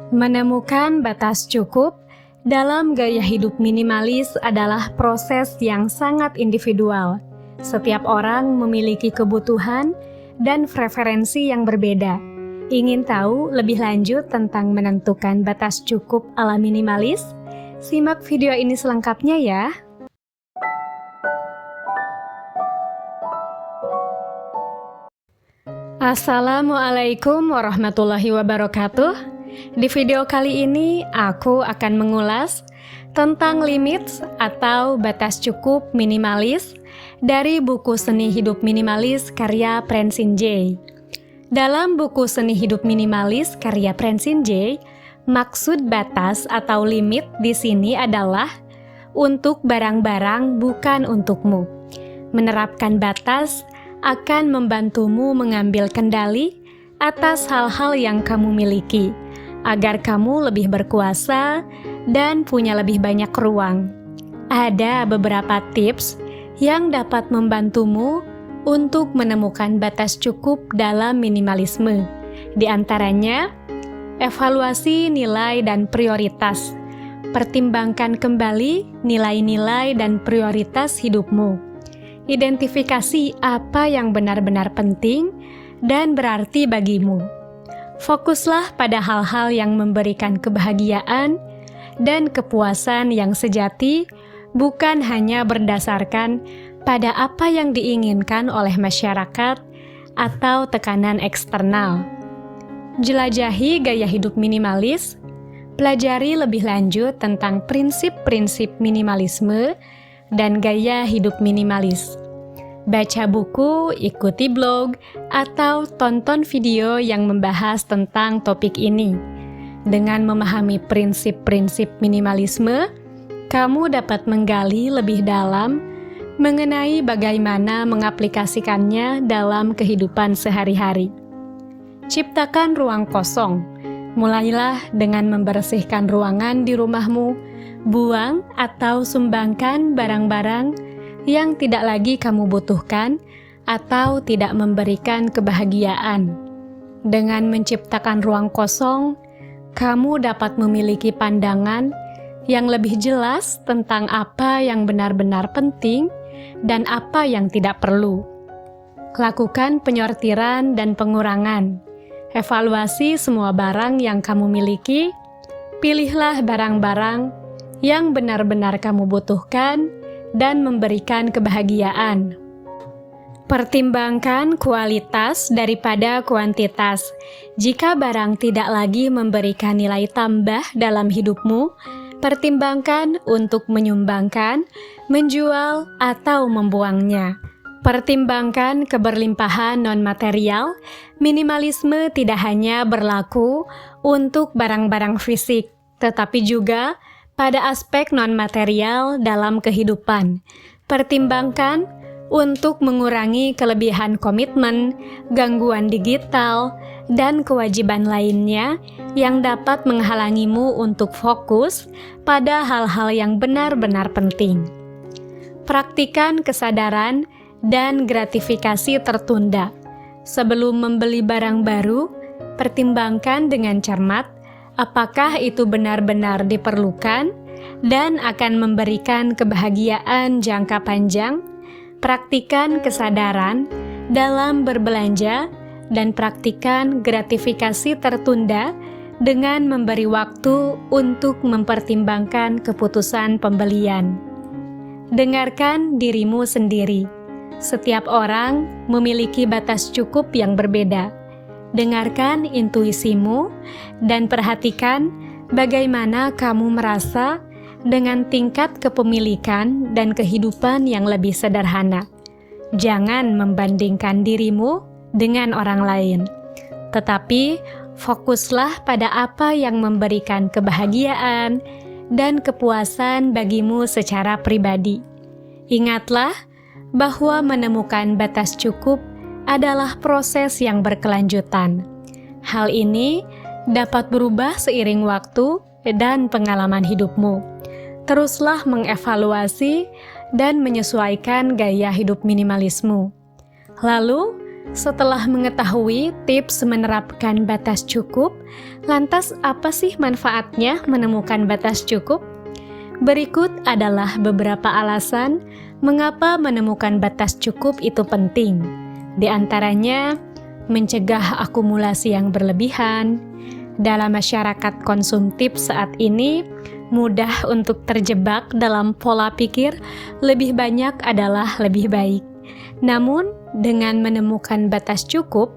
Menemukan batas cukup dalam gaya hidup minimalis adalah proses yang sangat individual. Setiap orang memiliki kebutuhan dan preferensi yang berbeda. Ingin tahu lebih lanjut tentang menentukan batas cukup ala minimalis? Simak video ini selengkapnya ya. Assalamualaikum warahmatullahi wabarakatuh. Di video kali ini, aku akan mengulas tentang limit atau batas cukup minimalis dari buku Seni Hidup Minimalis karya Francine J. Dalam buku Seni Hidup Minimalis karya Francine J, maksud batas atau limit di sini adalah untuk barang-barang, bukan untukmu. Menerapkan batas akan membantumu mengambil kendali atas hal-hal yang kamu miliki, agar kamu lebih berkuasa dan punya lebih banyak ruang. Ada beberapa tips yang dapat membantumu untuk menemukan batas cukup dalam minimalisme. Di antaranya, evaluasi nilai dan prioritas. Pertimbangkan kembali nilai-nilai dan prioritas hidupmu. Identifikasi apa yang benar-benar penting dan berarti bagimu. Fokuslah pada hal-hal yang memberikan kebahagiaan dan kepuasan yang sejati, bukan hanya berdasarkan pada apa yang diinginkan oleh masyarakat atau tekanan eksternal. Jelajahi gaya hidup minimalis, pelajari lebih lanjut tentang prinsip-prinsip minimalisme dan gaya hidup minimalis. Baca buku, ikuti blog, atau tonton video yang membahas tentang topik ini. Dengan memahami prinsip-prinsip minimalisme, kamu dapat menggali lebih dalam mengenai bagaimana mengaplikasikannya dalam kehidupan sehari-hari. Ciptakan ruang kosong. Mulailah dengan membersihkan ruangan di rumahmu, buang atau sumbangkan barang-barang yang tidak lagi kamu butuhkan atau tidak memberikan kebahagiaan. Dengan menciptakan ruang kosong, kamu dapat memiliki pandangan yang lebih jelas tentang apa yang benar-benar penting dan apa yang tidak perlu. Lakukan penyortiran dan pengurangan. Evaluasi semua barang yang kamu miliki. Pilihlah barang-barang yang benar-benar kamu butuhkan dan memberikan kebahagiaan. Pertimbangkan kualitas daripada kuantitas. Jika barang tidak lagi memberikan nilai tambah dalam hidupmu, pertimbangkan untuk menyumbangkan, menjual, atau membuangnya. Pertimbangkan keberlimpahan non-material. Minimalisme tidak hanya berlaku untuk barang-barang fisik, tetapi juga pada aspek non-material dalam kehidupan. Pertimbangkan untuk mengurangi kelebihan komitmen, gangguan digital, dan kewajiban lainnya yang dapat menghalangimu untuk fokus pada hal-hal yang benar-benar penting. Praktikan kesadaran dan gratifikasi tertunda. Sebelum membeli barang baru, pertimbangkan dengan cermat apakah itu benar-benar diperlukan dan akan memberikan kebahagiaan jangka panjang. Praktikan kesadaran dalam berbelanja dan praktikan gratifikasi tertunda dengan memberi waktu untuk mempertimbangkan keputusan pembelian. Dengarkan dirimu sendiri. Setiap orang memiliki batas cukup yang berbeda. Dengarkan intuisimu dan perhatikan bagaimana kamu merasa dengan tingkat kepemilikan dan kehidupan yang lebih sederhana. Jangan membandingkan dirimu dengan orang lain, tetapi fokuslah pada apa yang memberikan kebahagiaan dan kepuasan bagimu secara pribadi. Ingatlah bahwa menemukan batas cukup adalah proses yang berkelanjutan. Hal ini dapat berubah seiring waktu dan pengalaman hidupmu. Teruslah mengevaluasi dan menyesuaikan gaya hidup minimalismu. Lalu, Setelah mengetahui tips menerapkan batas cukup, lantas apa sih manfaatnya menemukan batas cukup? Berikut adalah beberapa alasan mengapa menemukan batas cukup itu penting. Di antaranya, mencegah akumulasi yang berlebihan. Dalam masyarakat konsumtif saat ini, mudah untuk terjebak dalam pola pikir lebih banyak adalah lebih baik. Namun, dengan menemukan batas cukup,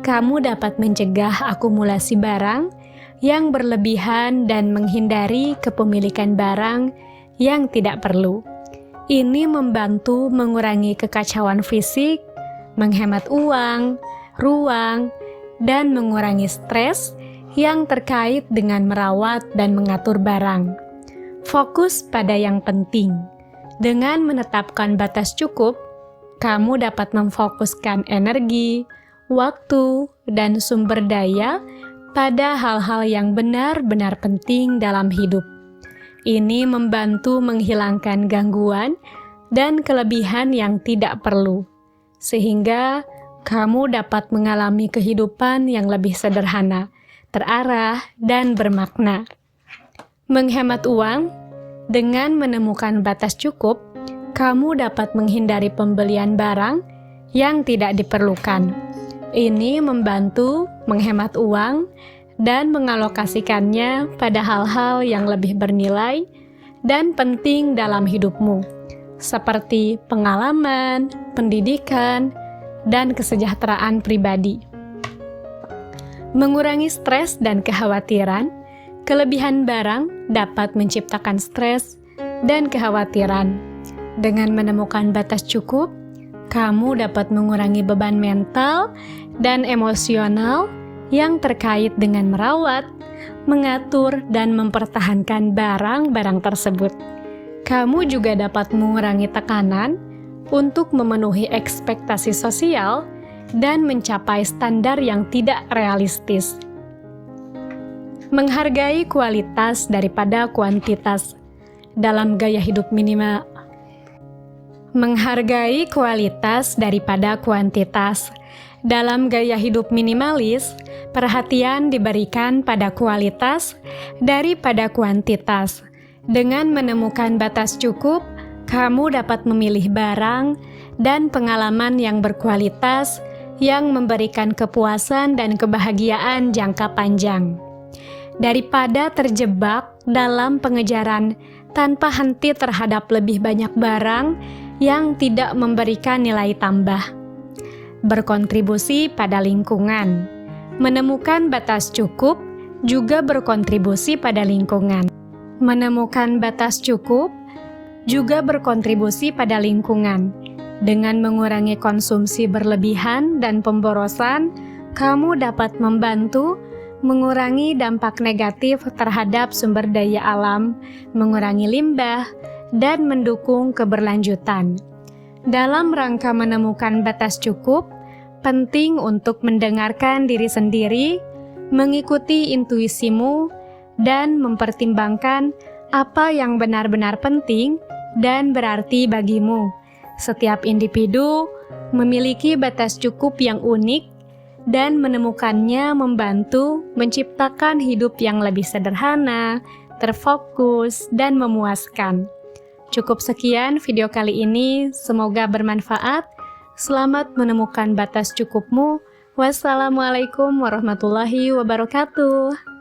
kamu dapat mencegah akumulasi barang yang berlebihan dan menghindari kepemilikan barang yang tidak perlu. Ini membantu mengurangi kekacauan fisik, menghemat uang, ruang, dan mengurangi stres yang terkait dengan merawat dan mengatur barang. Fokus pada yang penting. Dengan menetapkan batas cukup, kamu dapat memfokuskan energi, waktu, dan sumber daya pada hal-hal yang benar-benar penting dalam hidup. Ini membantu menghilangkan gangguan dan kelebihan yang tidak perlu, sehingga kamu dapat mengalami kehidupan yang lebih sederhana, terarah, dan bermakna. Menghemat uang, dengan menemukan batas cukup, kamu dapat menghindari pembelian barang yang tidak diperlukan. Ini membantu menghemat uang dan mengalokasikannya pada hal-hal yang lebih bernilai dan penting dalam hidupmu, seperti pengalaman, pendidikan, dan kesejahteraan pribadi. Mengurangi stres dan kekhawatiran, kelebihan barang dapat menciptakan stres dan kekhawatiran. Dengan menemukan batas cukup, kamu dapat mengurangi beban mental dan emosional yang terkait dengan merawat, mengatur, dan mempertahankan barang-barang tersebut. Kamu juga dapat mengurangi tekanan untuk memenuhi ekspektasi sosial dan mencapai standar yang tidak realistis. Menghargai kualitas daripada kuantitas dalam gaya hidup minimal. Menghargai kualitas daripada kuantitas. Dalam gaya hidup minimalis, perhatian diberikan pada kualitas daripada kuantitas. Dengan menemukan batas cukup, kamu dapat memilih barang dan pengalaman yang berkualitas yang memberikan kepuasan dan kebahagiaan jangka panjang. Daripada terjebak dalam pengejaran tanpa henti terhadap lebih banyak barang yang tidak memberikan nilai tambah. Berkontribusi pada lingkungan. Menemukan batas cukup juga berkontribusi pada lingkungan. Menemukan batas cukup juga berkontribusi pada lingkungan. Dengan mengurangi konsumsi berlebihan dan pemborosan, kamu dapat membantu mengurangi dampak negatif terhadap sumber daya alam, mengurangi limbah, dan mendukung keberlanjutan. Dalam rangka menemukan batas cukup, penting untuk mendengarkan diri sendiri, mengikuti intuisimu, dan mempertimbangkan apa yang benar-benar penting dan berarti bagimu. Setiap individu memiliki batas cukup yang unik, dan menemukannya membantu menciptakan hidup yang lebih sederhana, terfokus, dan memuaskan. Cukup sekian video kali ini, semoga bermanfaat. Selamat menemukan batas cukupmu. Wassalamualaikum warahmatullahi wabarakatuh.